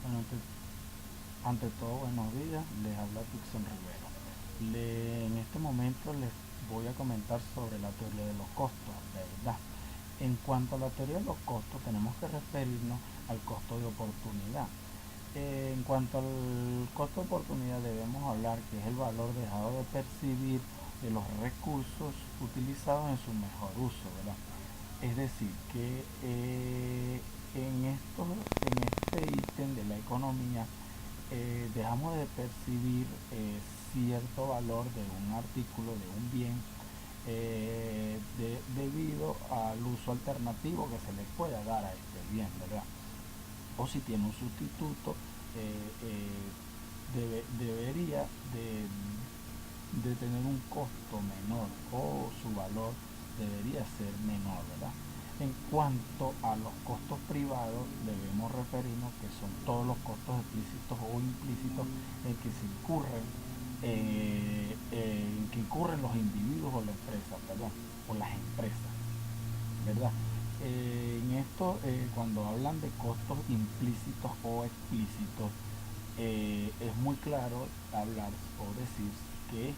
Bueno, ante todo, buenos días, les habla Tucson Rivero. En este momento les voy a comentar sobre la teoría de los costos, ¿verdad? En cuanto a la teoría de los costos, tenemos que referirnos al costo de oportunidad. En cuanto al costo de oportunidad, debemos hablar que es el valor dejado de percibir de los recursos utilizados en su mejor uso, ¿verdad? Es decir, que en este ítem de la economía dejamos de percibir cierto valor de un artículo, de un bien, debido al uso alternativo que se le pueda dar a este bien, ¿verdad? O si tiene un sustituto, debería de tener un costo menor, o su valor debería ser menor, ¿verdad? En cuanto a los costos privados, debemos referirnos que son todos los costos explícitos o implícitos en que se incurren, en que incurren los individuos o la empresa, perdón, o las empresas, ¿verdad? En esto, cuando hablan de costos implícitos o explícitos, es muy claro hablar o decir que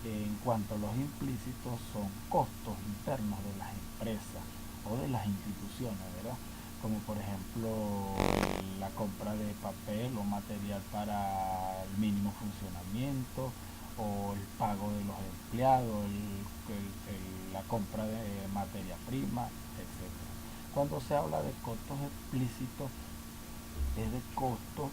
en cuanto a los implícitos son costos internos de las empresas o de las instituciones, ¿verdad? Como por ejemplo la compra de papel o material para el mínimo funcionamiento, o el pago de los empleados, la compra de materia prima, etcétera. Cuando se habla de costos explícitos, es de costos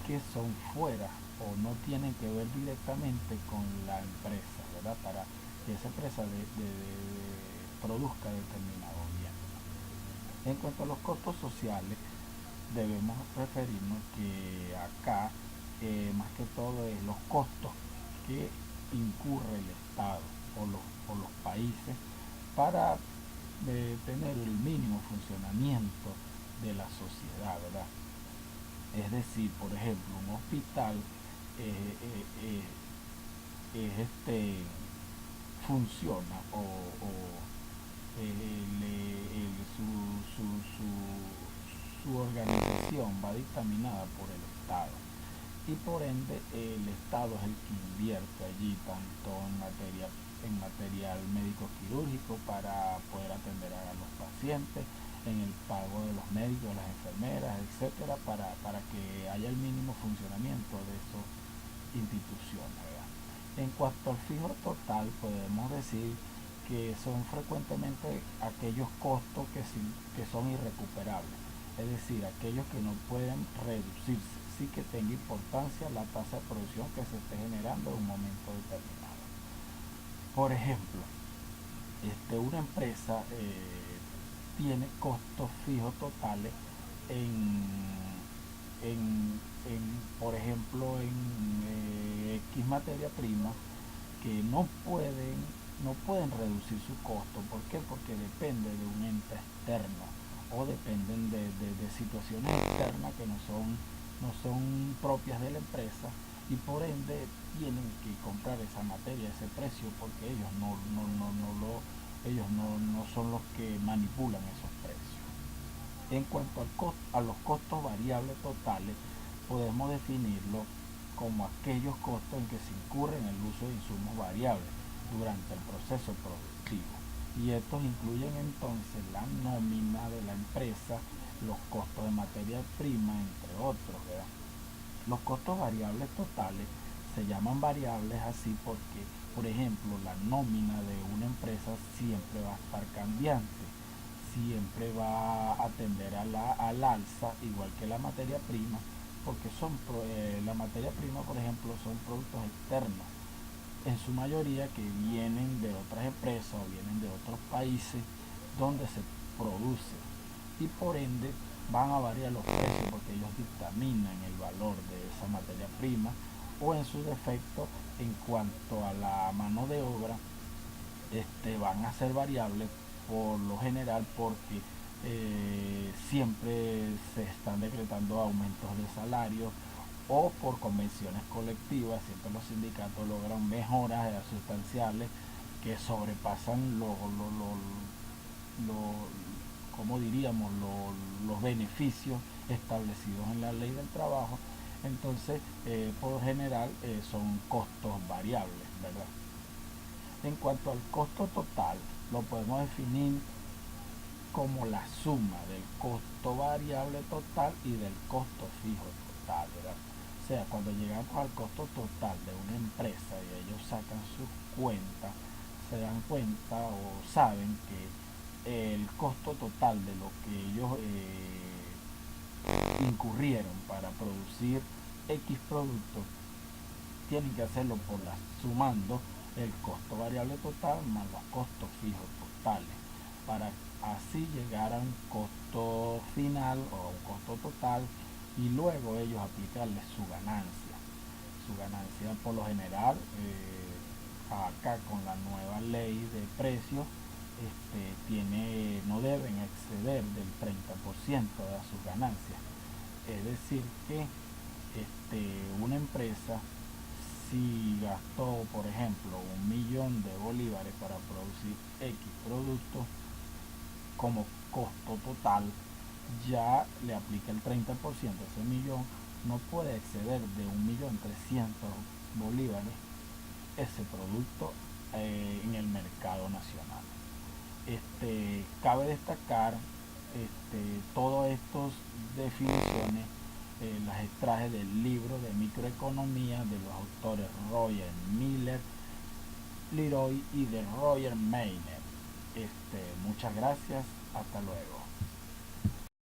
que son fuera o no tienen que ver directamente con la empresa, ¿verdad? Para que esa empresa produzca determinado bien. En cuanto a los costos sociales, debemos referirnos que acá, más que todo, es los costos que incurre el Estado o los países para tener el mínimo funcionamiento de la sociedad, ¿verdad? Es decir, por ejemplo, un hospital eh, eh, funciona su, su, su organización va dictaminada por el Estado, y por ende el Estado es el que invierte allí tanto en material médico quirúrgico para poder atender a los pacientes, en el pago de los médicos, de las enfermeras, etcétera, para que haya el mínimo funcionamiento de esas instituciones, ¿verdad? En cuanto al fijo total, podemos decir que son frecuentemente aquellos costos que son irrecuperables, es decir, aquellos que no pueden reducirse, sí que tenga importancia la tasa de producción que se esté generando en un momento determinado. Por ejemplo, una empresa tiene costos fijos totales en, por ejemplo, en X materia prima, que no pueden reducir su costo. ¿Por qué? Porque depende de un ente externo, o dependen de situaciones externas que no son propias de la empresa, y por ende tienen que comprar esa materia a ese precio, porque ellos no son los que manipulan esos precios. En cuanto a los costos variables totales, podemos definirlo como aquellos costos en que se incurre en el uso de insumos variables durante el proceso productivo. Y estos incluyen entonces la nómina de la empresa, los costos de materia prima, entre otros, ¿verdad? Los costos variables totales se llaman variables así porque, por ejemplo, la nómina de una empresa siempre va a estar cambiante, siempre va a tender al alza, igual que la materia prima, porque la materia prima, por ejemplo, son productos externos, en su mayoría, que vienen de otras empresas o vienen de otros países donde se produce, y por ende van a variar los precios porque ellos dictaminan el valor de esa materia prima, o en su defecto, en cuanto a la mano de obra, van a ser variables por lo general, porque siempre se están decretando aumentos de salario, o por convenciones colectivas, siempre los sindicatos logran mejoras sustanciales que sobrepasan como diríamos, los beneficios establecidos en la ley del trabajo. Entonces, por general, son costos variables, ¿verdad? En cuanto al costo total, lo podemos definir como la suma del costo variable total y del costo fijo total, ¿verdad? O sea, cuando llegamos al costo total de una empresa y ellos sacan sus cuentas, se dan cuenta o saben que el costo total de lo que ellos incurrieron para producir X producto, tienen que hacerlo sumando el costo variable total más los costos fijos totales, para así llegar a un costo final o a un costo total, y luego ellos aplicarle su ganancia. Su ganancia por lo general, acá con la nueva ley de precios, no deben exceder del 30% de sus ganancias. Es decir que una empresa, si gastó, por ejemplo, 1 millón de bolívares para producir X producto, como costo total, ya le aplica el 30%. Ese millón no puede exceder de 1.300.000 bolívares ese producto en el mercado nacional. Cabe destacar, todas estas definiciones las extraje del libro de microeconomía de los autores Roger Miller, Leroy y de Roger Maynard. Muchas gracias, hasta luego.